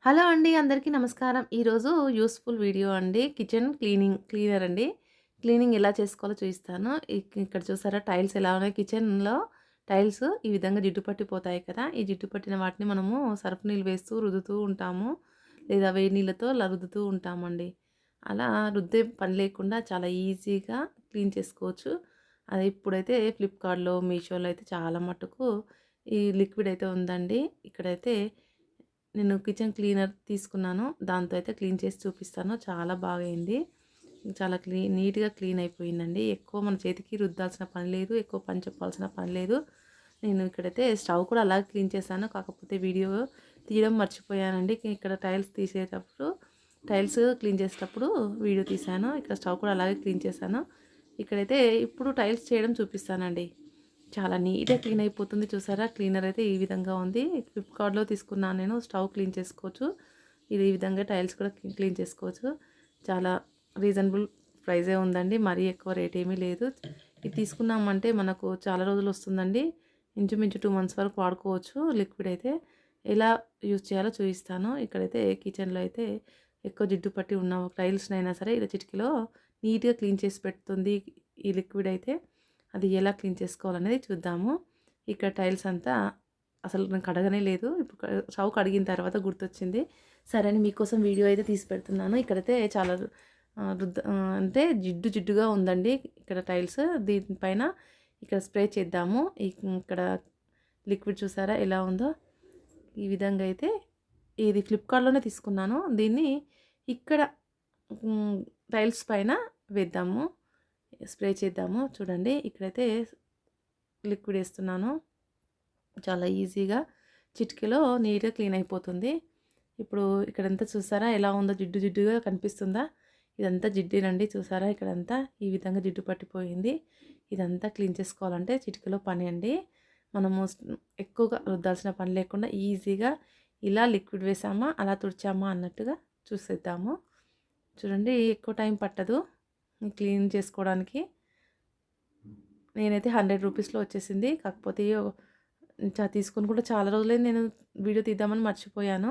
Hello అండి. అందరికీ నమస్కారం. ఈరోజు యూజ్‌ఫుల్ వీడియో అండి. కిచెన్ క్లీనర్ అండి. క్లీనింగ్ ఎలా చేసుకోవాలో చూపిస్తాను. ఇక్కడ చూసారా టైల్స్ ఎలా ఉన్నాయి కిచెన్‌లో టైల్స్ ఈ విధంగా జిడ్డు పట్టిపోతాయి కదా! ఈ జిడ్డు పట్టిన వాటిని మనము సర్ఫ్ నీళ్ళు వేస్తూ రుద్దుతూ ఉంటాము. లేదా వేడి నీళ్ళతో అలా రుద్దుతూ ఉంటామండి. అలా రుద్దే పని లేకుండా చాలా ఈజీగా క్లీన్ చేసుకోవచ్చు. అది ఇప్పుడైతే ఫ్లిప్‌కార్ట్‌లో, మీషోలో అయితే చాలా మటుకు ఈ లిక్విడ్ అయితే ఉందండి. ఇక్కడైతే నేను కిచెన్ క్లీనర్ తీసుకున్నాను. దాంతో అయితే క్లీన్ చేసి చూపిస్తాను. చాలా బాగయింది. చాలా నీట్‌గా క్లీన్ అయిపోయిందండి. ఎక్కువ మన చేతికి రుద్దాల్సిన పని లేదు. ఎక్కువ పని చెప్పాల్సిన పని లేదు. నేను ఇక్కడైతే స్టవ్ కూడా అలాగే క్లీన్ చేశాను. కాకపోతే వీడియో తీయడం మర్చిపోయానండి. ఇక్కడ టైల్స్ క్లీన్ చేసేటప్పుడు వీడియో తీశాను. ఇక్కడ స్టవ్ కూడా అలాగే క్లీన్ చేశాను. ఇక్కడైతే ఇప్పుడు టైల్స్ చేయడం చూపిస్తానండి. చాలా నీట్‌గా క్లీన్ అయిపోతుంది చూసారా? క్లీనర్ అయితే ఈ విధంగా ఉంది. ఫ్లిప్‌కార్ట్‌లో తీసుకున్నాను నేను. స్టవ్ క్లీన్ చేసుకోవచ్చు. ఇది ఈ విధంగా టైల్స్ కూడా క్లీన్ చేసుకోవచ్చు. చాలా రీజనబుల్ ప్రైజే ఉందండి. మరీ ఎక్కువ రేట్ ఏమీ లేదు. ఇది తీసుకున్నామంటే మనకు చాలా రోజులు వస్తుందండి. ఇంచుమించు 2 మంత్స్ వరకు వాడుకోవచ్చు. లిక్విడ్ అయితే ఎలా యూజ్ చేయాలో చూపిస్తాను. ఇక్కడైతే కిచెన్‌లో అయితే ఎక్కువ జిడ్డు పట్టి ఉన్న టైల్స్‌నైనా సరే ఇలా చిటికెలో నీట్‌గా క్లీన్ చేసి పెడుతుంది ఈ లిక్విడ్ అయితే. అది ఎలా క్లీన్ చేసుకోవాలనేది చూద్దాము. ఇక్కడ టైల్స్ అంతా అసలు నేను కడగనే లేదు. ఇప్పుడు స్టవ్ కడిగిన తర్వాత గుర్తొచ్చింది. సరే అని మీకోసం వీడియో అయితే తీసి పెడుతున్నాను. ఇక్కడైతే చాలా అంటే జిడ్డుగా ఉందండి ఇక్కడ టైల్స్. దీనిపైన ఇక్కడ స్ప్రే చేద్దాము. ఇక్కడ లిక్విడ్ చూసారా ఎలా ఉందో? ఈ విధంగా అయితే ఇది ఫ్లిప్‌కార్ట్‌లోనే తీసుకున్నాను. దీన్ని ఇక్కడ టైల్స్ పైన వేద్దాము. స్ప్రే చేద్దాము. చూడండి ఇక్కడైతే లిక్విడ్ ఏస్తున్నాను. చాలా ఈజీగా చిటికెలో నీట్‌గా క్లీన్ అయిపోతుంది. ఇప్పుడు ఇక్కడంతా చూసారా ఎలా ఉందో జిడ్డుగా కనిపిస్తుందా? ఇదంతా జిడ్డేనండి చూసారా ఇక్కడంతా ఈ విధంగా జిడ్డు పట్టిపోయింది. ఇదంతా క్లీన్ చేసుకోవాలంటే చిటికెలో పని అండి. మనము ఎక్కువగా రుద్దాల్సిన పని లేకుండా ఈజీగా ఇలా లిక్విడ్ వేసామా, అలా తుడిచామా అన్నట్టుగా చూసేద్దాము. చూడండి ఎక్కువ టైం పట్టదు క్లీన్ చేసుకోవడానికి. నేనైతే 100 రూపీస్‌లో వచ్చేసింది. కాకపోతే తీసుకొని కూడా చాలా రోజులైంది. నేను వీడియో తీద్దామని మర్చిపోయాను.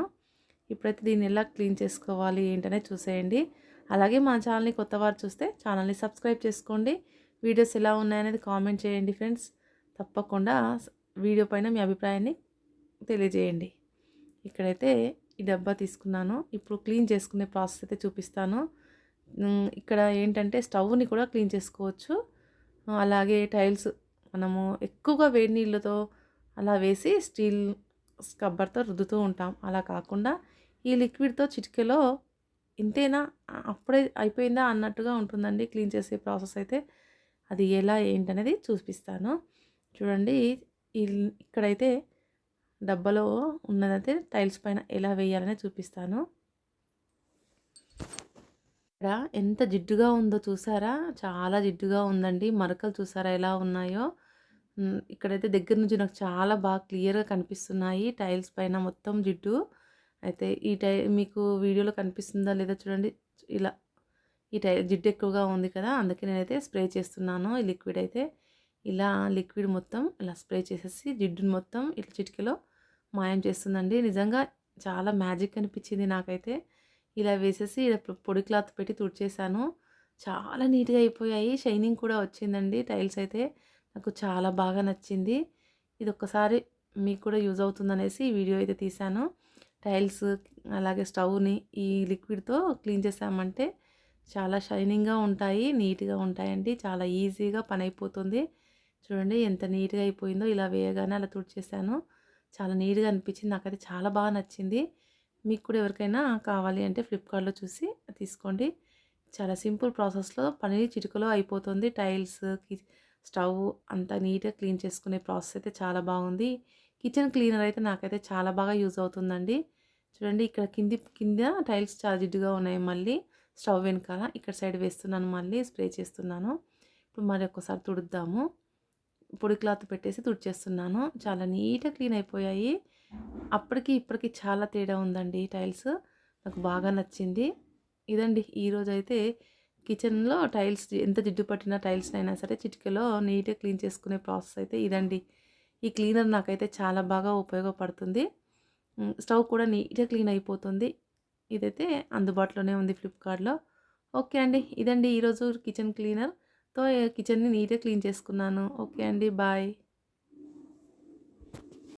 ఇప్పుడైతే దీన్ని ఎలా క్లీన్ చేసుకోవాలి ఏంటనేది చూసేయండి. అలాగే మా ఛానల్‌ని కొత్తవారు చూస్తే ఛానల్‌ని సబ్స్క్రైబ్ చేసుకోండి. వీడియోస్ ఎలా ఉన్నాయనేది కామెంట్ చేయండి ఫ్రెండ్స్. తప్పకుండా వీడియో పైన మీ అభిప్రాయాన్ని తెలియజేయండి. ఇక్కడైతే ఈ డబ్బా తీసుకున్నాను. ఇప్పుడు క్లీన్ చేసుకునే ప్రాసెస్ అయితే చూపిస్తాను. ఇక్కడ ఏంటంటే స్టవ్‌ని కూడా క్లీన్ చేసుకోవచ్చు. అలాగే టైల్స్ మనము ఎక్కువగా వేడి నీళ్ళతో అలా వేసి స్టీల్ స్క్రబ్బర్‌తో రుద్దుతూ ఉంటాం. అలా కాకుండా ఈ లిక్విడ్‌తో చిటికెలో ఇంతేనా అప్పుడే అయిపోయిందా అన్నట్టుగా ఉంటుందండి క్లీన్ చేసే ప్రాసెస్ అయితే. అది ఎలా ఏంటనేది చూపిస్తాను. చూడండి ఇక్కడైతే డబ్బాలో ఉన్నదైతే టైల్స్ పైన ఎలా వేయాలనేది చూపిస్తాను. ఇక్కడ ఎంత జిడ్డుగా ఉందో చూసారా? చాలా జిడ్డుగా ఉందండి. మరకలు చూసారా ఎలా ఉన్నాయో? ఇక్కడైతే దగ్గర నుంచి నాకు చాలా బాగా క్లియర్‌గా కనిపిస్తున్నాయి. టైల్స్ పైన మొత్తం జిడ్డు. అయితే మీకు వీడియోలో కనిపిస్తుందా లేదా చూడండి. ఇలా జిడ్డు ఎక్కువగా ఉంది కదా! అందుకే నేనైతే స్ప్రే చేస్తున్నాను. ఈ లిక్విడ్ అయితే ఇలా లిక్విడ్ మొత్తం ఇలా స్ప్రే చేసేసి జిడ్డుని మొత్తం ఇట్లా చిటికెలో మాయం చేస్తుందండి. నిజంగా చాలా మ్యాజిక్ అనిపించింది నాకైతే. ఇలా వేసేసి ఇలా పొడి క్లాత్ పెట్టి తుడిచేసాను. చాలా నీట్‌గా అయిపోయాయి. షైనింగ్ కూడా వచ్చిందండి టైల్స్ అయితే. నాకు చాలా బాగా నచ్చింది. ఇదొక్కసారి మీకు కూడా యూజ్ అవుతుందనేసి ఈ వీడియో అయితే తీశాను. టైల్స్ అలాగే స్టవ్‌ని ఈ లిక్విడ్‌తో క్లీన్ చేసామంటే చాలా షైనింగ్‌గా ఉంటాయి. నీట్‌గా ఉంటాయండి. చాలా ఈజీగా పనైపోతుంది. చూడండి ఎంత నీట్‌గా అయిపోయిందో ఇలా వేయగానే అలా తుడిచేసాను. చాలా నీట్‌గా అనిపించింది. నాకైతే చాలా బాగా నచ్చింది. మీకు కూడా ఎవరికైనా కావాలి అంటే ఫ్లిప్‌కార్ట్‌లో చూసి తీసుకోండి. చాలా సింపుల్ ప్రాసెస్‌లో పని చిటికలో అయిపోతుంది. టైల్స్, స్టవ్ అంతా నీట్‌గా క్లీన్ చేసుకునే ప్రాసెస్ అయితే చాలా బాగుంది. కిచెన్ క్లీనర్ అయితే నాకైతే చాలా బాగా యూజ్ అవుతుందండి. చూడండి ఇక్కడ కింద టైల్స్ చాలా జిడ్డుగా ఉన్నాయి మళ్ళీ. స్టవ్ వెనకాల ఇక్కడ సైడ్ వేస్తున్నాను మళ్ళీ స్ప్రే చేస్తున్నాను. ఇప్పుడు మరి ఒక్కసారి తుడుద్దాము. పొడి క్లాత్ పెట్టేసి తుడిచేస్తున్నాను. చాలా నీట్‌గా క్లీన్ అయిపోయాయి. అప్పటికి ఇప్పటికి చాలా తేడా ఉందండి టైల్స్. నాకు బాగా నచ్చింది. ఇదండి ఈరోజైతే కిచెన్‌లో టైల్స్ ఎంత జిడ్డు పట్టిన టైల్స్‌నైనా సరే చిటికెలో నీట్‌గా క్లీన్ చేసుకునే ప్రాసెస్ అయితే ఇదండి. ఈ క్లీనర్ నాకైతే చాలా బాగా ఉపయోగపడుతుంది. స్టవ్ కూడా నీట్‌గా క్లీన్ అయిపోతుంది. ఇదైతే అందుబాటులోనే ఉంది ఫ్లిప్‌కార్ట్‌లో. ఓకే అండి. ఇదండి ఈరోజు కిచెన్ క్లీనర్‌తో కిచెన్‌ని నీట్‌గా క్లీన్ చేసుకున్నాను. ఓకే అండి. బాయ్.